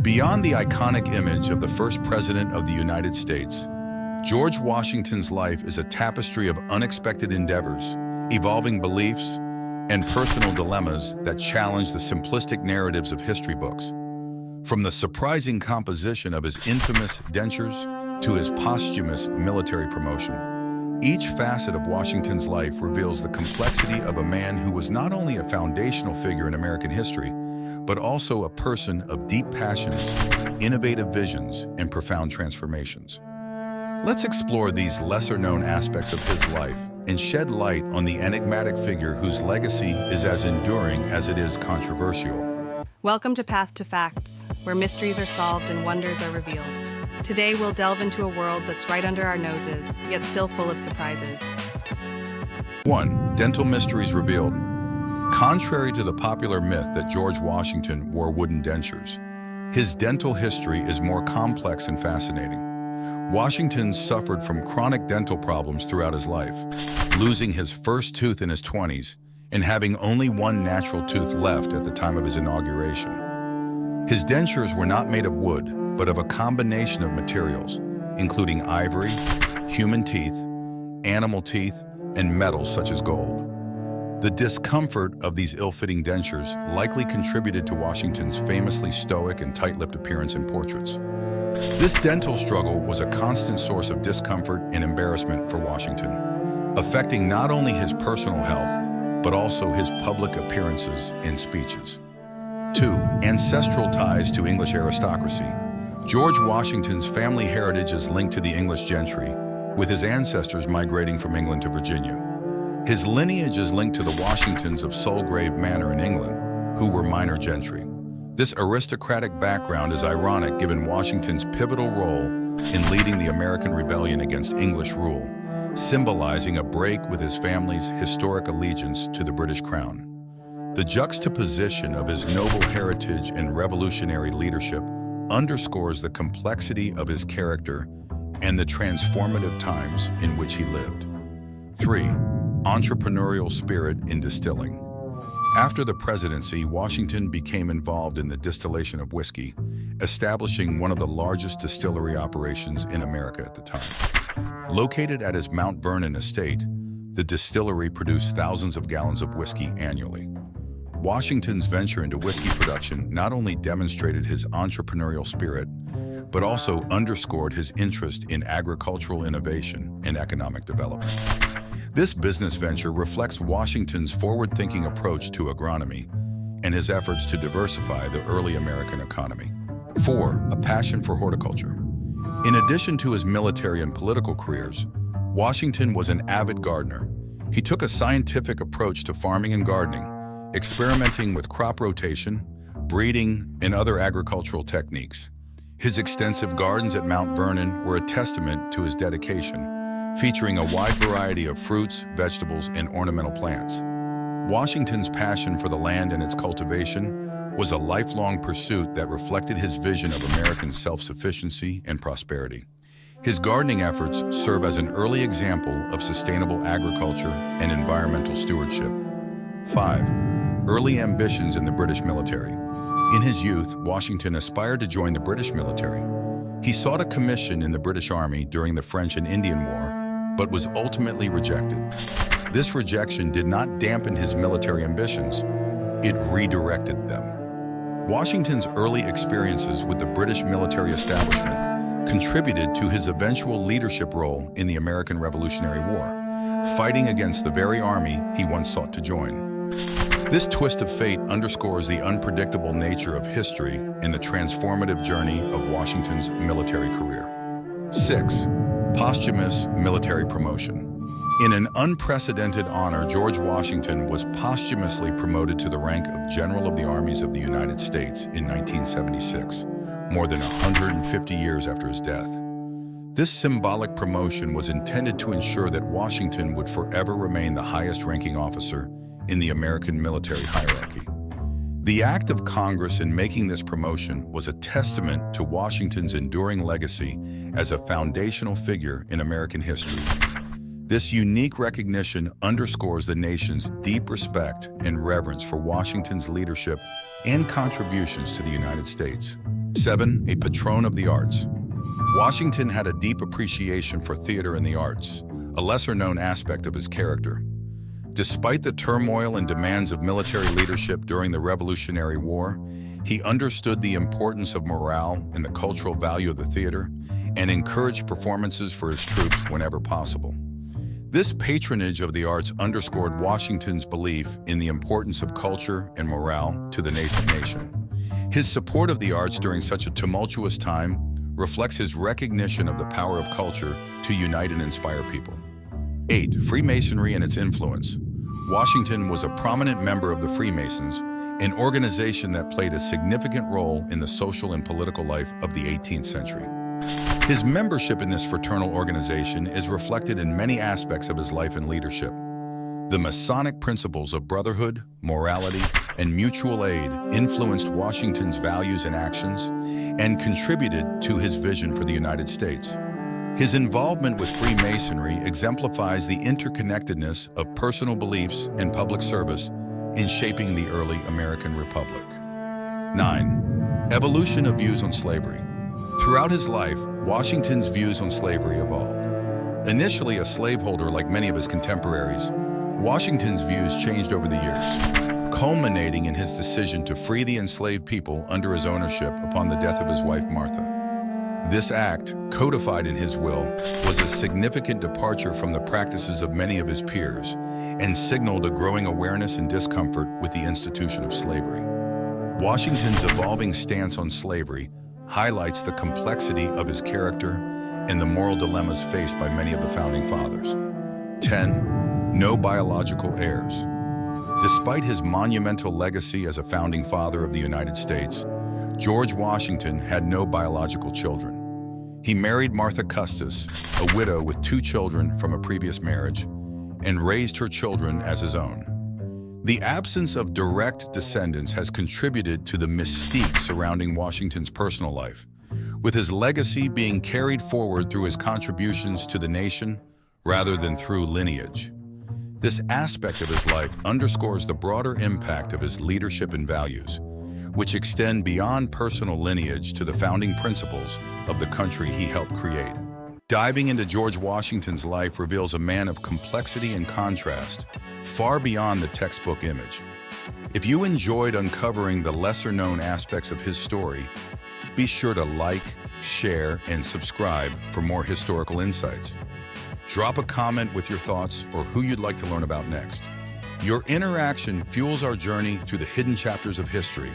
Beyond the iconic image of the first president of the United States, George Washington's life is a tapestry of unexpected endeavors, evolving beliefs, and personal dilemmas that challenge the simplistic narratives of history books. From the surprising composition of his infamous dentures to his posthumous military promotion, each facet of Washington's life reveals the complexity of a man who was not only a foundational figure in American history, but also a person of deep passions, innovative visions, and profound transformations. Let's explore these lesser-known aspects of his life and shed light on the enigmatic figure whose legacy is as enduring as it is controversial. Welcome to Path to Facts, where mysteries are solved and wonders are revealed. Today, we'll delve into a world that's right under our noses, yet still full of surprises. 1. Dental mysteries revealed. Contrary to the popular myth that George Washington wore wooden dentures, his dental history is more complex and fascinating. Washington suffered from chronic dental problems throughout his life, losing his first tooth in his 20s and having only one natural tooth left at the time of his inauguration. His dentures were not made of wood, but of a combination of materials, including ivory, human teeth, animal teeth, and metals such as gold. The discomfort of these ill-fitting dentures likely contributed to Washington's famously stoic and tight-lipped appearance in portraits. This dental struggle was a constant source of discomfort and embarrassment for Washington, affecting not only his personal health, but also his public appearances and speeches. 2. Ancestral ties to English aristocracy. George Washington's family heritage is linked to the English gentry, with his ancestors migrating from England to Virginia. His lineage is linked to the Washingtons of Sulgrave Manor in England, who were minor gentry. This aristocratic background is ironic given Washington's pivotal role in leading the American rebellion against English rule, symbolizing a break with his family's historic allegiance to the British crown. The juxtaposition of his noble heritage and revolutionary leadership underscores the complexity of his character and the transformative times in which he lived. 3. Entrepreneurial spirit in distilling. After the presidency, Washington became involved in the distillation of whiskey, establishing one of the largest distillery operations in America at the time. Located at his Mount Vernon estate, the distillery produced thousands of gallons of whiskey annually. Washington's venture into whiskey production not only demonstrated his entrepreneurial spirit, but also underscored his interest in agricultural innovation and economic development. This business venture reflects Washington's forward-thinking approach to agronomy and his efforts to diversify the early American economy. 4. A passion for horticulture. In addition to his military and political careers, Washington was an avid gardener. He took a scientific approach to farming and gardening, experimenting with crop rotation, breeding, and other agricultural techniques. His extensive gardens at Mount Vernon were a testament to his dedication, featuring a wide variety of fruits, vegetables, and ornamental plants. Washington's passion for the land and its cultivation was a lifelong pursuit that reflected his vision of American self-sufficiency and prosperity. His gardening efforts serve as an early example of sustainable agriculture and environmental stewardship. 5. Early ambitions in the British military. In his youth, Washington aspired to join the British military. He sought a commission in the British Army during the French and Indian War, but was ultimately rejected. This rejection did not dampen his military ambitions, it redirected them. Washington's early experiences with the British military establishment contributed to his eventual leadership role in the American Revolutionary War, fighting against the very army he once sought to join. This twist of fate underscores the unpredictable nature of history and the transformative journey of Washington's military career. 6. Posthumous military promotion. In an unprecedented honor, George Washington was posthumously promoted to the rank of General of the Armies of the United States in 1976, more than 150 years after his death. This symbolic promotion was intended to ensure that Washington would forever remain the highest-ranking officer in the American military hierarchy. The act of Congress in making this promotion was a testament to Washington's enduring legacy as a foundational figure in American history. This unique recognition underscores the nation's deep respect and reverence for Washington's leadership and contributions to the United States. 7. A patron of the arts. Washington had a deep appreciation for theater and the arts, a lesser-known aspect of his character. Despite the turmoil and demands of military leadership during the Revolutionary War, he understood the importance of morale and the cultural value of the theater and encouraged performances for his troops whenever possible. This patronage of the arts underscored Washington's belief in the importance of culture and morale to the nascent nation. His support of the arts during such a tumultuous time reflects his recognition of the power of culture to unite and inspire people. 8. Freemasonry and its influence. Washington was a prominent member of the Freemasons, an organization that played a significant role in the social and political life of the 18th century. His membership in this fraternal organization is reflected in many aspects of his life and leadership. The Masonic principles of brotherhood, morality, and mutual aid influenced Washington's values and actions and contributed to his vision for the United States. His involvement with Freemasonry exemplifies the interconnectedness of personal beliefs and public service in shaping the early American Republic. 9. Evolution of views on slavery. Throughout his life, Washington's views on slavery evolved. Initially a slaveholder like many of his contemporaries, Washington's views changed over the years, culminating in his decision to free the enslaved people under his ownership upon the death of his wife Martha. This act, codified in his will, was a significant departure from the practices of many of his peers and signaled a growing awareness and discomfort with the institution of slavery. Washington's evolving stance on slavery highlights the complexity of his character and the moral dilemmas faced by many of the founding fathers. 10. No biological heirs. Despite his monumental legacy as a founding father of the United States, George Washington had no biological children. He married Martha Custis, a widow with 2 children from a previous marriage, and raised her children as his own. The absence of direct descendants has contributed to the mystique surrounding Washington's personal life, with his legacy being carried forward through his contributions to the nation rather than through lineage. This aspect of his life underscores the broader impact of his leadership and values, which extend beyond personal lineage to the founding principles of the country he helped create. Diving into George Washington's life reveals a man of complexity and contrast, far beyond the textbook image. If you enjoyed uncovering the lesser-known aspects of his story, be sure to like, share, and subscribe for more historical insights. Drop a comment with your thoughts or who you'd like to learn about next. Your interaction fuels our journey through the hidden chapters of history,